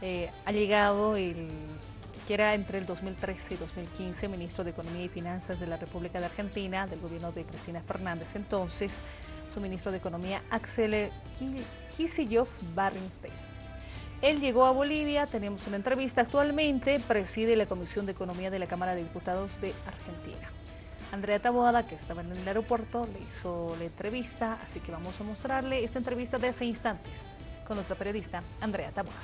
ha llegado que era entre el 2013 y 2015 ministro de Economía y Finanzas de la República de Argentina, del gobierno de Cristina Fernández. Entonces, su ministro de Economía, Axel Kicillof Bernstein. Él llegó a Bolivia, tenemos una entrevista. Actualmente preside la Comisión de Economía de la Cámara de Diputados de Argentina. Andrea Taboada, que estaba en el aeropuerto, le hizo la entrevista, así que vamos a mostrarle esta entrevista de hace instantes con nuestra periodista Andrea Taboada.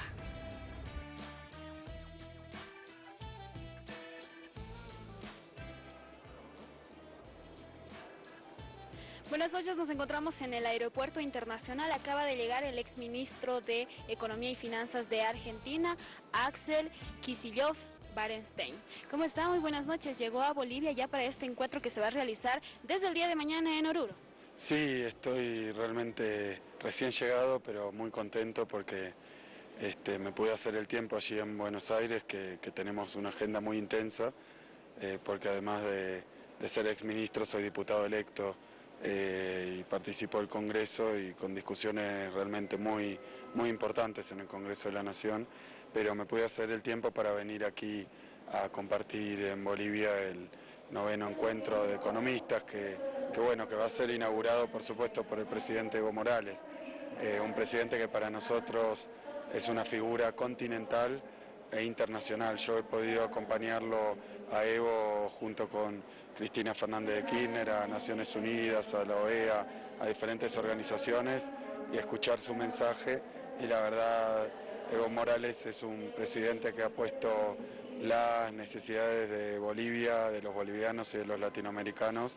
Buenas noches, nos encontramos en el aeropuerto internacional. Acaba de llegar el exministro de Economía y Finanzas de Argentina, Axel Kicillof Bernstein. ¿Cómo está? Muy buenas noches. Llegó a Bolivia ya para este encuentro que se va a realizar desde el día de mañana en Oruro. Sí, estoy realmente recién llegado, pero muy contento porque me pude hacer el tiempo allí en Buenos Aires, que tenemos una agenda muy intensa, porque además de ser exministro soy diputado electo y participo del Congreso y con discusiones realmente muy importantes en el Congreso de la Nación, pero me pude hacer el tiempo para venir aquí a compartir en Bolivia el noveno encuentro de economistas que va a ser inaugurado por supuesto por el presidente Evo Morales, un presidente que para nosotros es una figura continental e internacional. Yo he podido acompañarlo a Evo junto con Cristina Fernández de Kirchner, a Naciones Unidas, a la OEA, a diferentes organizaciones y escuchar su mensaje, y la verdad Evo Morales es un presidente que ha puesto las necesidades de Bolivia, de los bolivianos y de los latinoamericanos,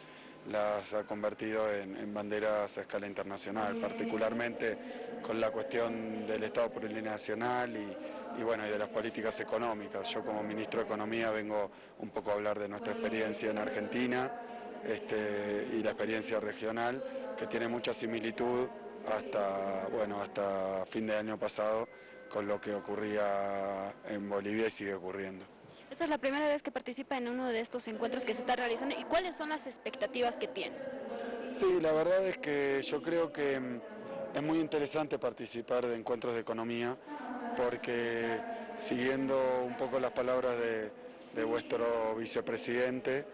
las ha convertido en banderas a escala internacional, particularmente con la cuestión del Estado plurinacional y de las políticas económicas. Yo como ministro de Economía vengo un poco a hablar de nuestra experiencia en Argentina y la experiencia regional, que tiene mucha similitud hasta fin de año pasado con lo que ocurría en Bolivia y sigue ocurriendo. Esta es la primera vez que participa en uno de estos encuentros que se está realizando. ¿Y cuáles son las expectativas que tiene? Sí, la verdad es que yo creo que es muy interesante participar de encuentros de economía porque, siguiendo un poco las palabras de vuestro vicepresidente,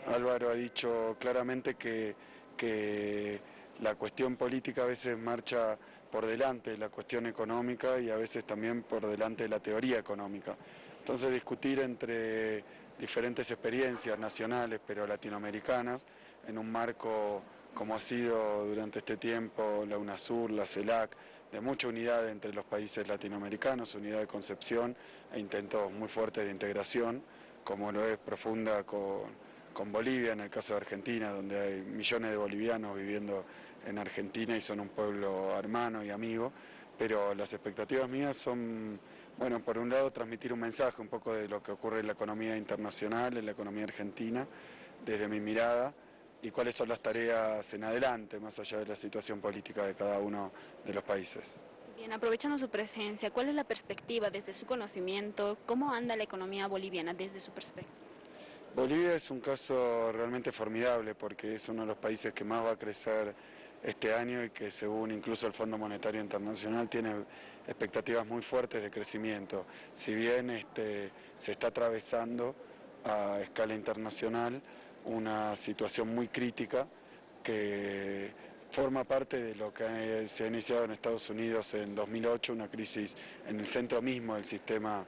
Álvaro ha dicho claramente que la cuestión política a veces marcha por delante de la cuestión económica y a veces también por delante de la teoría económica. Entonces, discutir entre diferentes experiencias nacionales pero latinoamericanas en un marco como ha sido durante este tiempo la UNASUR, la CELAC, de mucha unidad entre los países latinoamericanos, unidad de concepción e intentos muy fuertes de integración, como lo es profunda con Bolivia, en el caso de Argentina, donde hay millones de bolivianos viviendo en Argentina y son un pueblo hermano y amigo, pero las expectativas mías son, bueno, por un lado transmitir un mensaje un poco de lo que ocurre en la economía internacional, en la economía argentina, desde mi mirada, y cuáles son las tareas en adelante, más allá de la situación política de cada uno de los países. Bien, aprovechando su presencia, ¿cuál es la perspectiva desde su conocimiento? ¿Cómo anda la economía boliviana desde su perspectiva? Bolivia es un caso realmente formidable porque es uno de los países que más va a crecer este año y que, según incluso el Fondo Monetario Internacional, tiene expectativas muy fuertes de crecimiento. Si bien se está atravesando a escala internacional una situación muy crítica que forma parte de lo que se ha iniciado en Estados Unidos en 2008, una crisis en el centro mismo del sistema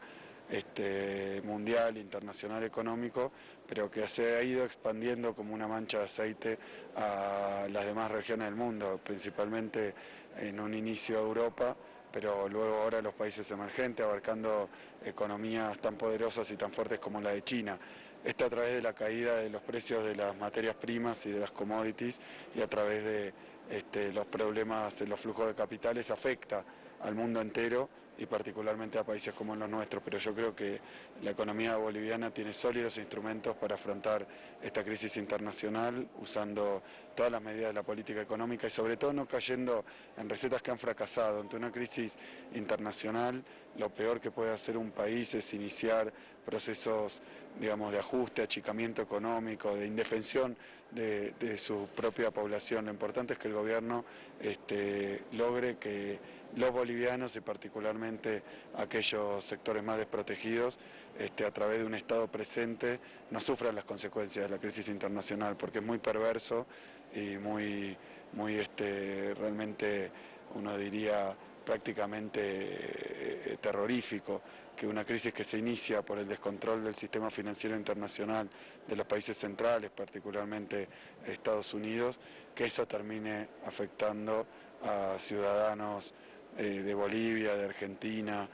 mundial, internacional, económico, pero que se ha ido expandiendo como una mancha de aceite a las demás regiones del mundo, principalmente en un inicio Europa, pero luego ahora los países emergentes, abarcando economías tan poderosas y tan fuertes como la de China. Esto a través de la caída de los precios de las materias primas y de las commodities, y a través de los problemas en los flujos de capitales afecta al mundo entero y particularmente a países como los nuestros, pero yo creo que la economía boliviana tiene sólidos instrumentos para afrontar esta crisis internacional, usando todas las medidas de la política económica y sobre todo no cayendo en recetas que han fracasado. Ante una crisis internacional, lo peor que puede hacer un país es iniciar procesos, digamos, de ajuste, achicamiento económico, de indefensión de su propia población. Lo importante es que el gobierno logre que los bolivianos y particularmente especialmente a aquellos sectores más desprotegidos, a través de un Estado presente, no sufran las consecuencias de la crisis internacional, porque es muy perverso y muy realmente, uno diría, prácticamente terrorífico, que una crisis que se inicia por el descontrol del sistema financiero internacional de los países centrales, particularmente Estados Unidos, que eso termine afectando a ciudadanos de Bolivia, de Argentina,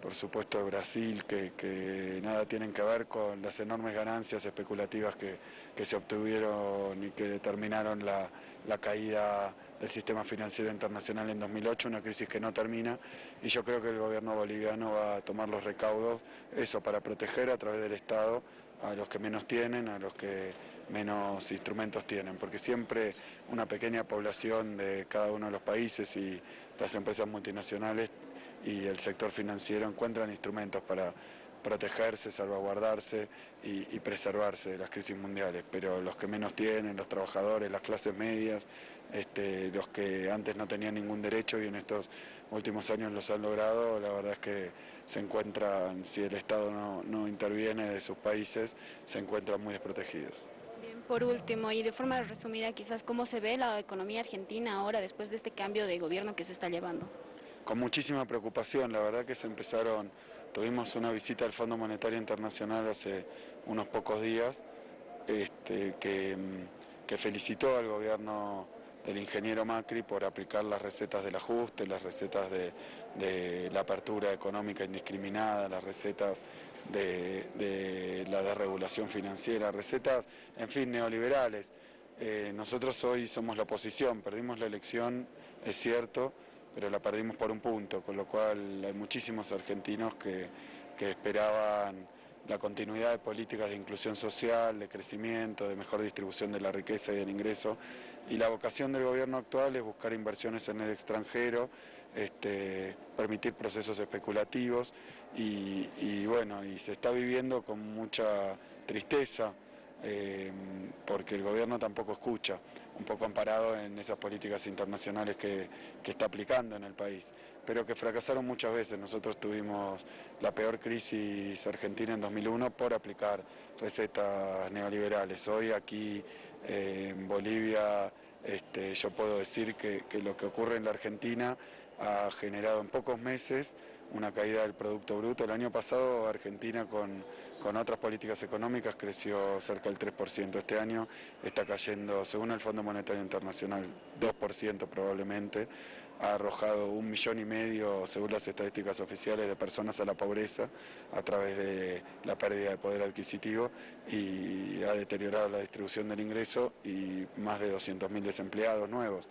por supuesto de Brasil, que nada tienen que ver con las enormes ganancias especulativas que se obtuvieron y que determinaron la caída del sistema financiero internacional en 2008, una crisis que no termina, y yo creo que el gobierno boliviano va a tomar los recaudos, eso, para proteger a través del Estado a los que menos tienen, a los que menos instrumentos tienen, porque siempre una pequeña población de cada uno de los países y las empresas multinacionales y el sector financiero encuentran instrumentos para protegerse, salvaguardarse y preservarse de las crisis mundiales, pero los que menos tienen, los trabajadores, las clases medias, los que antes no tenían ningún derecho y en estos últimos años los han logrado, la verdad es que se encuentran, si el Estado no interviene de sus países, se encuentran muy desprotegidos. Bien, por último, y de forma resumida quizás, ¿cómo se ve la economía argentina ahora después de este cambio de gobierno que se está llevando? Con muchísima preocupación, la verdad que tuvimos una visita al Fondo Monetario Internacional hace unos pocos días, que felicitó al gobierno del ingeniero Macri por aplicar las recetas del ajuste, las recetas de la apertura económica indiscriminada, las recetas de la desregulación financiera, recetas, en fin, neoliberales. Nosotros hoy somos la oposición, perdimos la elección, es cierto, pero la perdimos por un punto, con lo cual hay muchísimos argentinos que esperaban la continuidad de políticas de inclusión social, de crecimiento, de mejor distribución de la riqueza y del ingreso, y la vocación del gobierno actual es buscar inversiones en el extranjero, permitir procesos especulativos y bueno, y se está viviendo con mucha tristeza, porque el gobierno tampoco escucha, un poco amparado en esas políticas internacionales que está aplicando en el país, pero que fracasaron muchas veces. Nosotros tuvimos la peor crisis argentina en 2001 por aplicar recetas neoliberales. Hoy aquí en Bolivia yo puedo decir que lo que ocurre en la Argentina ha generado en pocos meses una caída del Producto Bruto. El año pasado Argentina con otras políticas económicas creció cerca del 3%. Este año está cayendo, según el Fondo Monetario Internacional, 2% probablemente. Ha arrojado 1,5 millones, según las estadísticas oficiales, de personas a la pobreza a través de la pérdida de poder adquisitivo y ha deteriorado la distribución del ingreso y más de 200.000 desempleados nuevos.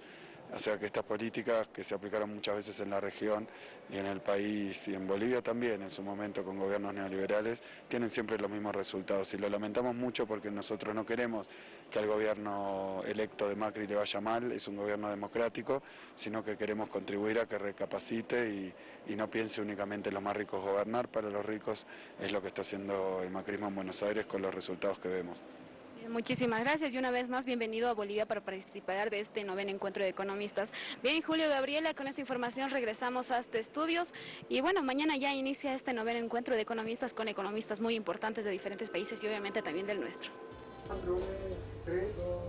O sea que estas políticas que se aplicaron muchas veces en la región y en el país y en Bolivia también en su momento con gobiernos neoliberales tienen siempre los mismos resultados y lo lamentamos mucho porque nosotros no queremos que al gobierno electo de Macri le vaya mal, es un gobierno democrático, sino que queremos contribuir a que recapacite y no piense únicamente en los más ricos gobernar para los ricos, es lo que está haciendo el macrismo en Buenos Aires con los resultados que vemos. Muchísimas gracias y una vez más bienvenido a Bolivia para participar de este 9º encuentro de economistas. Bien, Julio, Gabriela, con esta información regresamos a este estudios y bueno, mañana ya inicia este 9º encuentro de economistas con economistas muy importantes de diferentes países y obviamente también del nuestro. 4, 3, 2.